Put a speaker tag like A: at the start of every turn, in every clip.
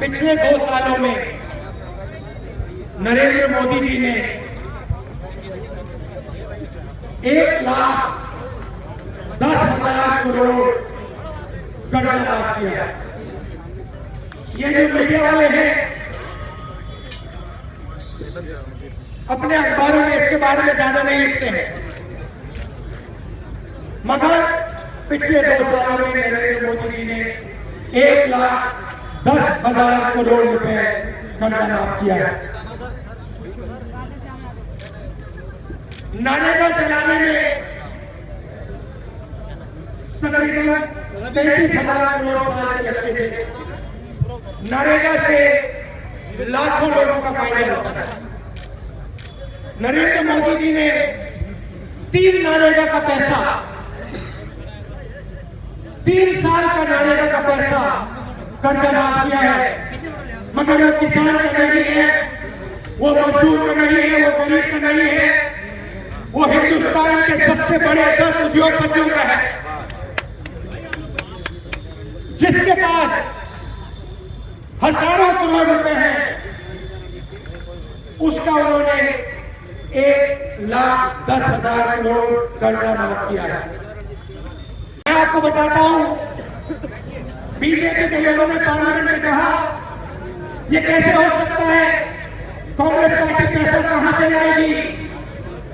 A: पिछले 2 सालों में नरेंद्र मोदी जी ने 1,10,000 करोड़ कर्जा माफ किया। ये जो मीडिया वाले हैं अपने अखबारों में इसके बारे में ज्यादा नहीं लिखते हैं, मगर पिछले 2 सालों में नरेंद्र मोदी जी ने 1,10,000 करोड़ रुपए कर्जा माफ किया है। नरेगा चलाने में तकरीबन 35,000 करोड़ साल के लगते थे। नरेगा से लाखों लोगों का फायदा होता है। नरेंद्र मोदी जी ने 3 नरेगा का पैसा, 3 साल का नरेगा का पैसा कर्जा माफ किया है, मगर वो किसान का नहीं है, वो मजदूर का नहीं है, वो गरीब का नहीं है, वो हिंदुस्तान के सबसे बड़े 10 उद्योगपतियों का है, जिसके पास हजारों करोड़ रुपए हैं। उसका उन्होंने 1,10,000 करोड़ कर्जा माफ किया है। मैं आपको बताता हूं, बीजेपी के लोगों ने पार्लियामेंट में कहा यह कैसे हो सकता है, कांग्रेस पार्टी पैसा कहां से लाएगी।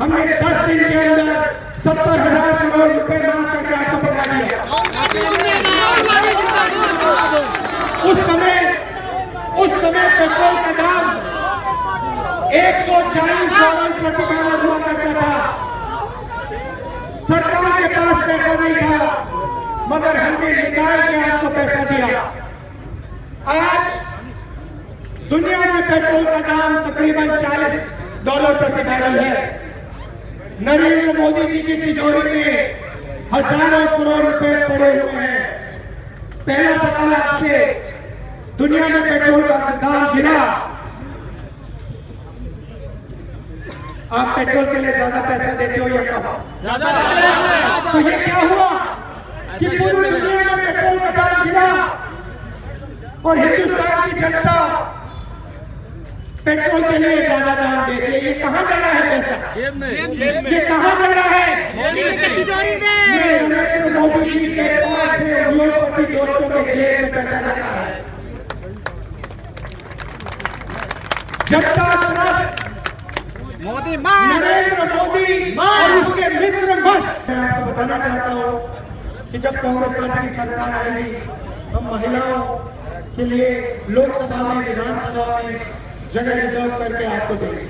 A: हमने 10 दिन के अंदर 70,000 करोड़ रुपए माफ करके आपको पकड़ा दिया। उस समय पेट्रोल का दाम $140 प्रति बैरल हुआ करता था। सरकार के पास पैसा नहीं था, मगर हमने निकाल के आपको पैसा दिया। आज दुनिया में पेट्रोल का दाम तकरीबन $40 प्रति बैरल है। नरेंद्र मोदी जी की तिजोरी में हजारों करोड़ रुपए पड़े हुए हैं। पहला सवाल आपसे, दुनिया में पेट्रोल का दाम गिरा, आप पेट्रोल के लिए ज्यादा पैसा देते हो या कम? तो ये क्या हुआ कि पूरी दुनिया में पेट्रोल का दाम गिरा और हिंदुस्तान की जनता पेट्रोल के लिए ज्यादा दाम देती है। ये कहां जा रहा है पैसा? ये कहां जा रहा है? मोदी जी की तिजोरी में। ये नरेंद्र मोदी जी के 5-6 उद्योगपति दोस्तों के जेब में पैसा जा रहा है। जनता त्रस्त, नरेंद्र मोदी और उसके मित्र मस्त। मैं आपको बताना चाहता हूं कि जब कांग्रेस पार्टी की सरकार आएगी, हम महिलाओं के लिए लोकसभा में, विधानसभा में जगह रिजर्व करके आपको देंगे।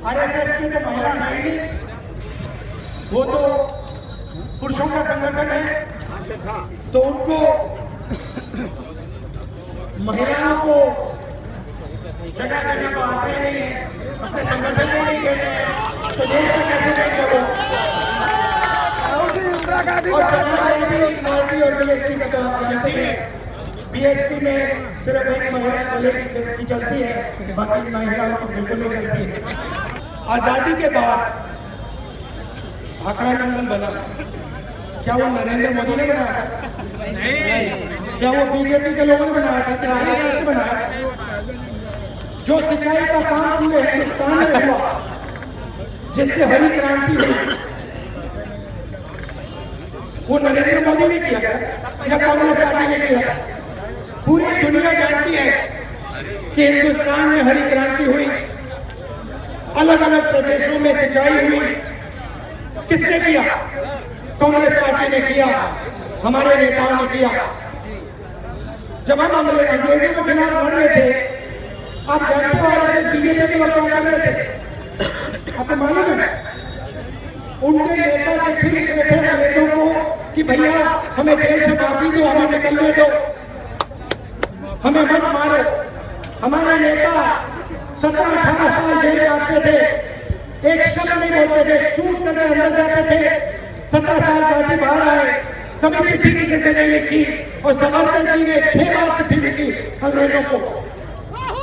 A: आरएसएस में तो महिला है ही नहीं, वो तो पुरुषों का संगठन है, तो उनको महिलाओं को जगह देने को आता ही नहीं है, अपने संगठन में नहीं देते हैं, तो देश में कैसे देंगे वो? और समाजवादी और बीएसपी का तो आप जानते हैं, बीएसपी में सिर्फ एक महिला चलेगी चलती है, बाकी महिलाओं की बिल्कुल नहीं चलती है। आजादी के बाद भाखड़ा मंडल बना, क्या वो नरेंद्र मोदी ने बनाया था? नहीं। क्या वो बीजेपी के लोगों ने बनाया था? क्या आरएसएस ने बनाया? जो सिंचाई का काम पूरे हिंदुस्तान में हुआ, जिससे हरी क्रांति हुई, वो नरेंद्र मोदी ने किया या कांग्रेस पार्टी ने किया? पूरी दुनिया जानती है कि हिंदुस्तान में हरी क्रांति हुई, अलग अलग प्रदेशों में सिंचाई हुई। किसने किया? कांग्रेस पार्टी ने किया, हमारे नेताओं ने किया। जब हम अंग्रेजों के खिलाफ लड़ रहे थे, आप जानते हो आरएसएस बीजेपी के लोग क्या कर रहे थे? आपको मालूम है? उनके नेता चिट्ठी लिख रहे थे अंग्रेजों को कि भैया हमें जेल से माफी दो, हमें निकलने दो, हमें मत मारो। हमारे नेता 17-18 साल जेल काटते थे, एक शब्द नहीं बोलते थे, चूक करके अंदर जाते थे, 17 साल काटे बाहर आए, कभी चिट्ठी किसी से नहीं लिखी। और सावरकर जी ने 6 बार चिट्ठी लिखी अंग्रेजों को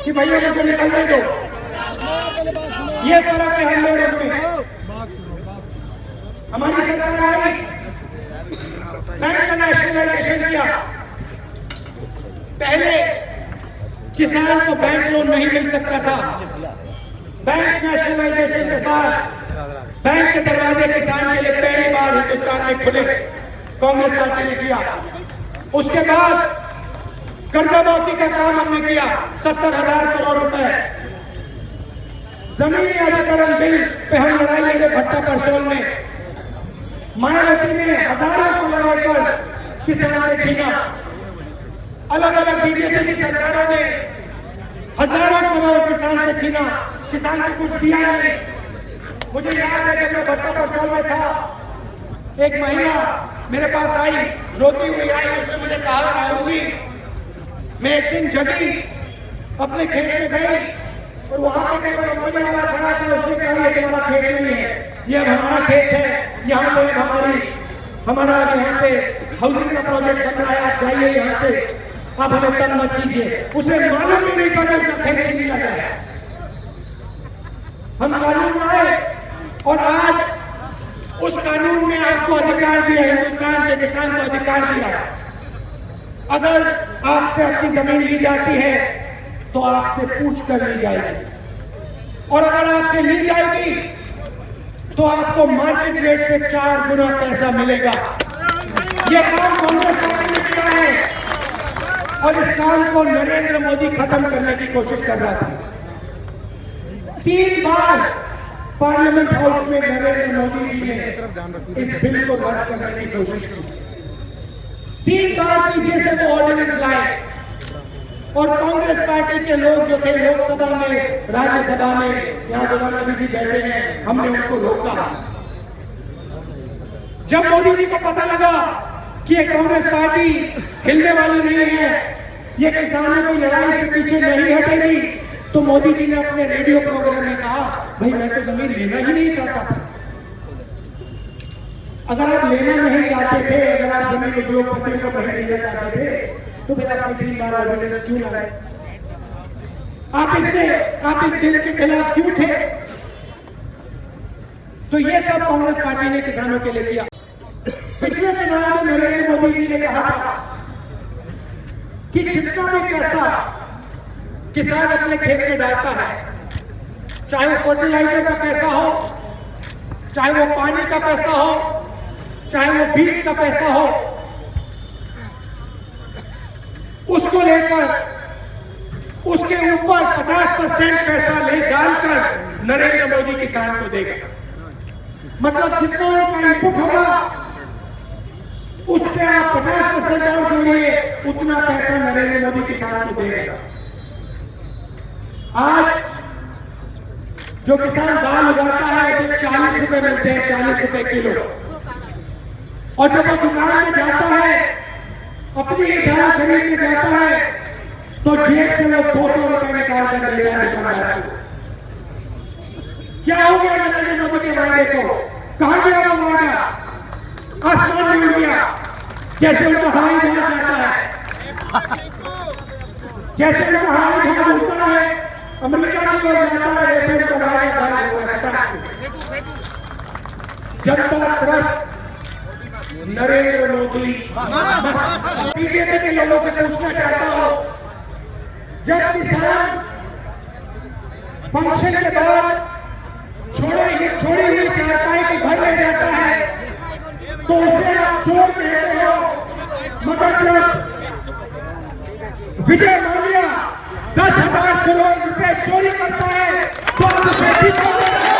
A: कि भैया मुझे निकलने दो। ये फर्क है हम लोगों में। हमारी सरकार आई, नेशनलाइजेशन किया। पहले किसान को बैंक लोन नहीं मिल सकता था। बैंक नेशनलाइजेशन के बाद बैंक के दरवाजे किसान के लिए पहली बार हिंदुस्तान में खुले, कांग्रेस पार्टी ने किया। उसके बाद कर्जा माफी का काम हमने किया, 70,000 करोड़ रुपए। जमीनी अधिग्रहण बिल पे हम लड़ाई लड़े भट्टा परसोल में। मायावती ने हजारों करोड़ लेकर किसान से छीना। अलग अलग बीजेपी की सरकारों ने हजारों करोड़ किसान से छीना, किसान को कुछ दिया नहीं। मुझे याद है जब मैं भट्टा परसोल में था, एक महिला मेरे पास आई, रोती हुई आई। उसने मुझे कहा, राहुल जी, मैं एक दिन जगी, अपने खेत में गई और वहां पे कोई कंपनी वाला खड़ा था। उसने कहा, ये तुम्हारा खेत नहीं है, ये अब हमारा खेत है। यहाँ पे हमारा यहाँ पे हाउसिंग का प्रोजेक्ट बन रहा है, आप जाइए यहाँ से, आप हमें तंग मत कीजिए। उसे मालूम भी नहीं था कि उसका खेत छीन लिया गया। हम कानून में आए और आज उस कानून ने आपको अधिकार दिया, हिंदुस्तान के किसान को अधिकार दिया। अगर आपसे आपकी जमीन ली जाती है तो आपसे पूछ कर ली जाएगी, और अगर आपसे ली जाएगी तो आपको मार्केट रेट से 4 गुना पैसा मिलेगा। यह काम कांग्रेस पार्टी ने किया है और इस काम को नरेंद्र मोदी खत्म करने की कोशिश कर रहा था। 3 बार पार्लियामेंट हाउस में नरेंद्र मोदी जी ने इस बिल को रद्द करने की कोशिश की। 3 बार पीछे से वो ऑर्डिनेंस लाए और कांग्रेस पार्टी के लोग जो थे लोकसभा में, राज्यसभा में, यहाँ गुलाम नबी जी बैठे हैं, हमने उनको रोका। जब मोदी जी को पता लगा कि ये कांग्रेस पार्टी हिलने वाली नहीं है, ये किसानों की लड़ाई से पीछे नहीं हटेगी, तो मोदी जी ने अपने रेडियो प्रोग्राम में कहा, भाई मैं तो जमीन लेना ही नहीं चाहता था। अगर आप लेना नहीं चाहते थे, अगर आप जमीन उद्योगपतियों को नहीं देना चाहते थे, तो फिर आपने 3 बार ऑर्डिनेंस क्यों लाए? आप इस बिल के खिलाफ क्यों थे? तो ये सब कांग्रेस पार्टी ने किसानों के लिए किया। पिछले चुनाव में नरेंद्र मोदी जी ने कहा था कि जितना भी पैसा किसान अपने खेत में डालता है, चाहे वो फर्टिलाइजर का पैसा हो, चाहे वो पानी का पैसा हो, चाहे वो बीज का पैसा हो, उसको लेकर उसके ऊपर 50% पैसा ले डालकर नरेंद्र मोदी किसान को देगा। मतलब जितना उनका इनपुट होगा उस पे आप 50% और जोड़िए, उतना पैसा नरेंद्र मोदी किसान को देगा। आज जो किसान दाल उगाता है उसे 40 रुपए मिलते हैं, 40 रुपए किलो, और जब वो दुकान में जाता है, अपनी ये दाल खरीदने जाता है, तो जेब से वो 200 रुपए निकाल कर देता है दुकानदार को। क्या हो गया नरेंद्र मोदी के वादे को? कहां गया वो वादा? आसमान में उड़ गया, जैसे उनका हवाई जहाज जाता है, जैसे उनका हवाई जहाज उड़ता है अमेरिका की ओर जाता है, वैसे उनका वादा गायब हुआ है। जनता त्रस्त, नरेंद्र मोदी। बीजेपी के लोगों से पूछना चाहता हूं, जब किसान फंक्शन के बाद छोड़ी हुई चारपाई को घर ले जाता है तो उसे आप चोर कहते हो, मगर जब विजय माल्या 10,000 करोड़ रुपए चोरी करता है तो आप उसे ठीक करते हैं।